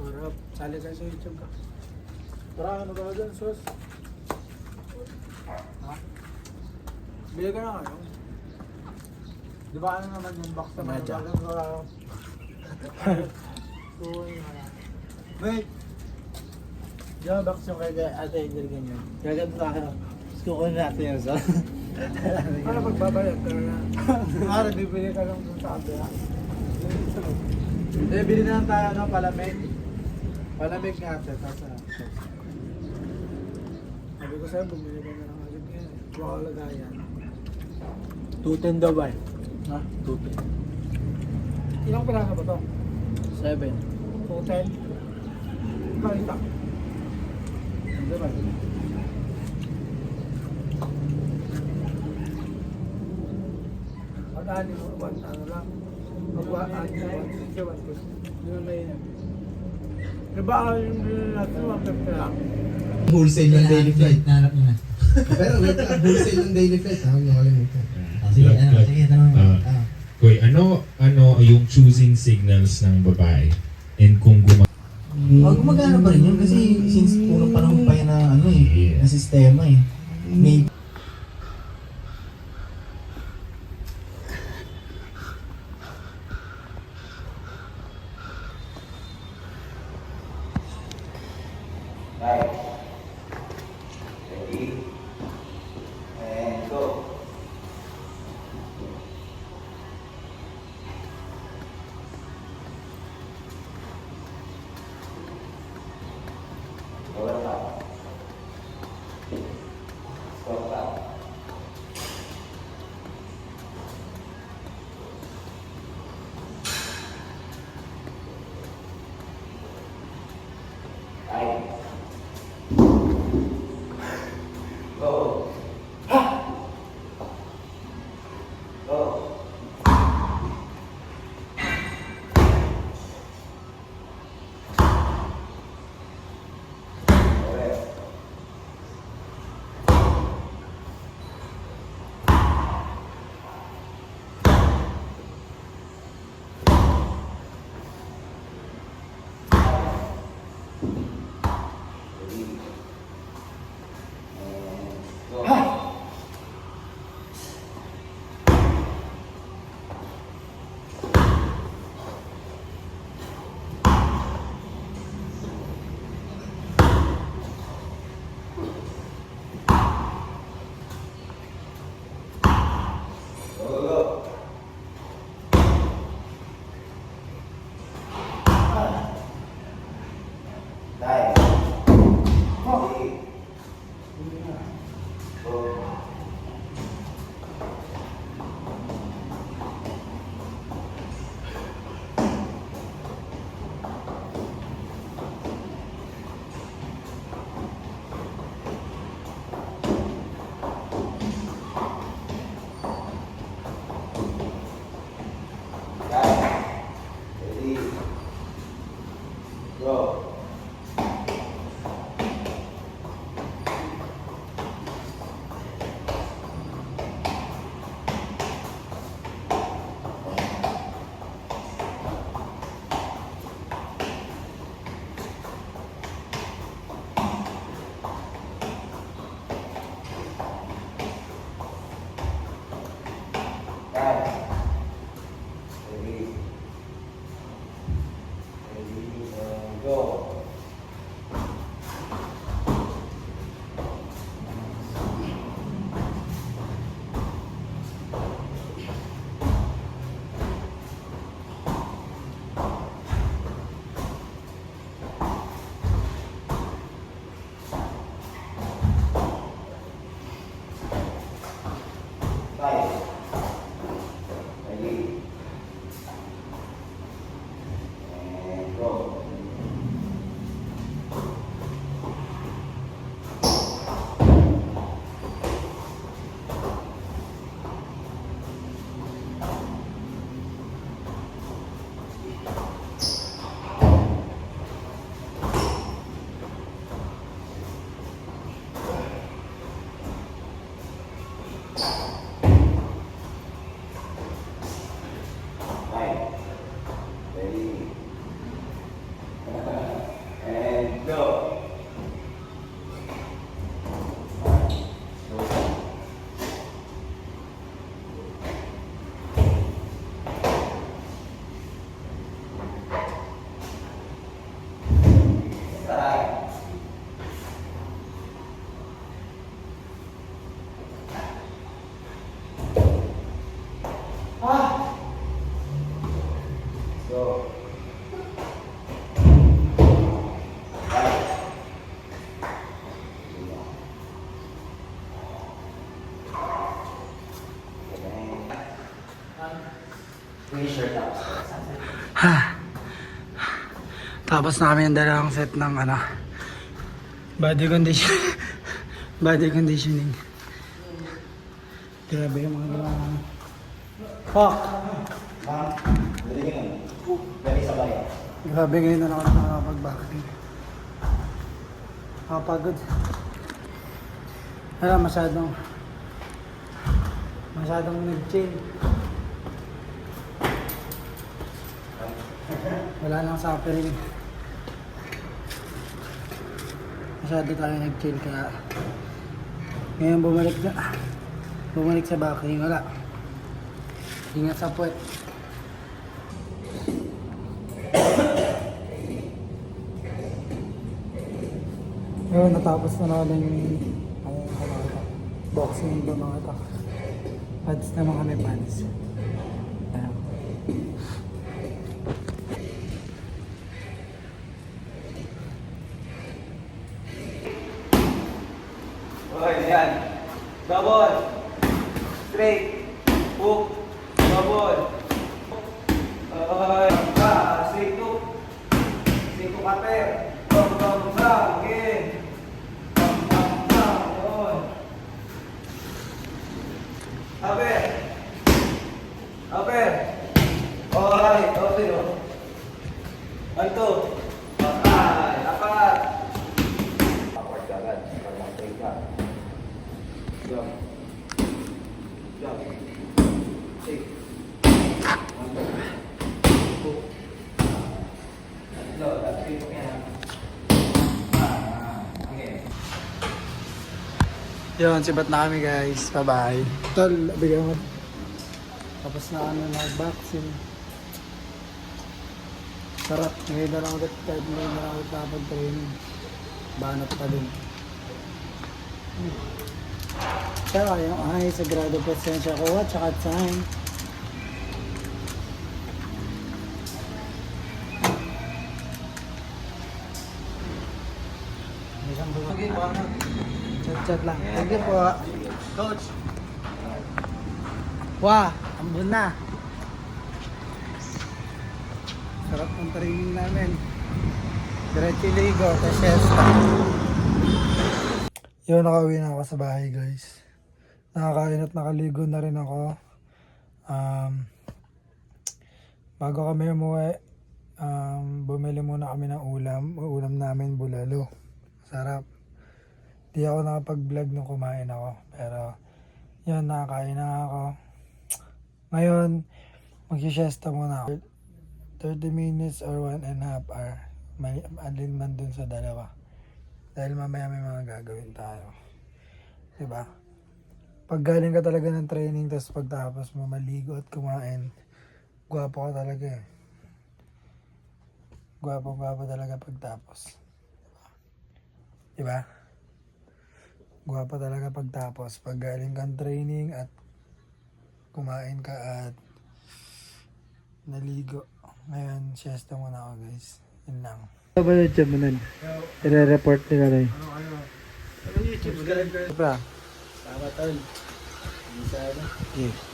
Harap. Sali kayo sa YouTube ka. Tara, ano ba dyan, sus? Ha? Bili ka na kayo. Di ba ano naman yung box naman? Medya. Wait! Di ba box yung kay Ate Angel ganyan? Gaganto sa akin. Tapos kukunin natin yung sa... Ano pagbabayad ka na? Para bibili ka lang dun sa abya. Eh, bili na lang tayo ng palamig. Palamig natin. Tapos Sabi ko sa'yo, bumili ka na lang agad yan. Baka lagayan. 210 daw ba? Ha? 210. Ilang piraso ba to? 7. 210? Kalita. Ano ba? Pag-ani mo, ano lang. Mag-ani mo, 160. Yun may... Diba yung bilhin natin, 150 lang? Wholesale ng daily flight. Nanap niyo na. Pero wait lang, wholesale ng daily flight. Huwag niyo kalimutan. Sige, sige, tanong mo. Kuy, ano yung choosing signals ng babae? And kung Gumagana pa rin yun kasi since puro panahon pa yan na ano eh, na sistema eh. May Go. Tapos na kami ng dalawang set ng body condition. Body conditioning. Grabe yung mga ginawa namin. Fuck! Grabe ngayon na lang ako nakakapag-backing. Nakapagod. Wala, masyadong nag-chill. Wala nang suffering. Masyado tayo nag-chill kaya ngayon bumalik sa backing. Wala. Ingat sa puwet. Ngayon natapos na natin yung boxing ba mga ito. Pads naman kami, pads. Ayan. Okay, yan. Double. Straight. Hook. Double. Okay. Straight hook. Straight hook upper. Bang. Okay. Bang. Yun. Upper. Upper. Alright. Okay. One, two. Okay. Apat. Upward ka agad. Straight ka. Jump. Jump. Shake. One, two. Tatlo. That's it. Okay. Yun, sibat na kami guys. Bye-bye. Tol, bigyan mo. Tapos na nag-boxing. Sarap. Ngayon na lang ulit. Kahit ngayon na lang ulit nakapag-training. Banat pa din. Tsaka yung sagrado presensya ko at saka time. Chat lang. Thank you po. Coach. Wah, ambun na. Sarap ng training namin. Diretso ligo, siesta. Yun, nakauwi na ako sa bahay guys. Nakakain at nakaligo na rin ako. Bago kami umuwi, bumili muna kami ng ulam. Ulam namin bulalo. Sarap. Di ako nakapag-vlog nung kumain ako. Pero, yun, nakakain na ako. Ngayon, mag-siesta muna ako. 30 minutes or 1.5 hour. May alin man dun sa dalawa. Dahil mamaya may mga gagawin tayo. Diba? Pag galing ka talaga ng training, tapos pagtapos mo maligo at kumain, gwapo ka talaga eh. Gwapo talaga pagtapos. Diba? Gwapo talaga pagtapos. Pag galing kang training at kumain ka at naligo. Ngayon, siesta muna ako guys. Yun lang. Ano ba YouTube mo nun? I-report nila na yun. Ano YouTube? Subscribe ka. Tama tol. Okay.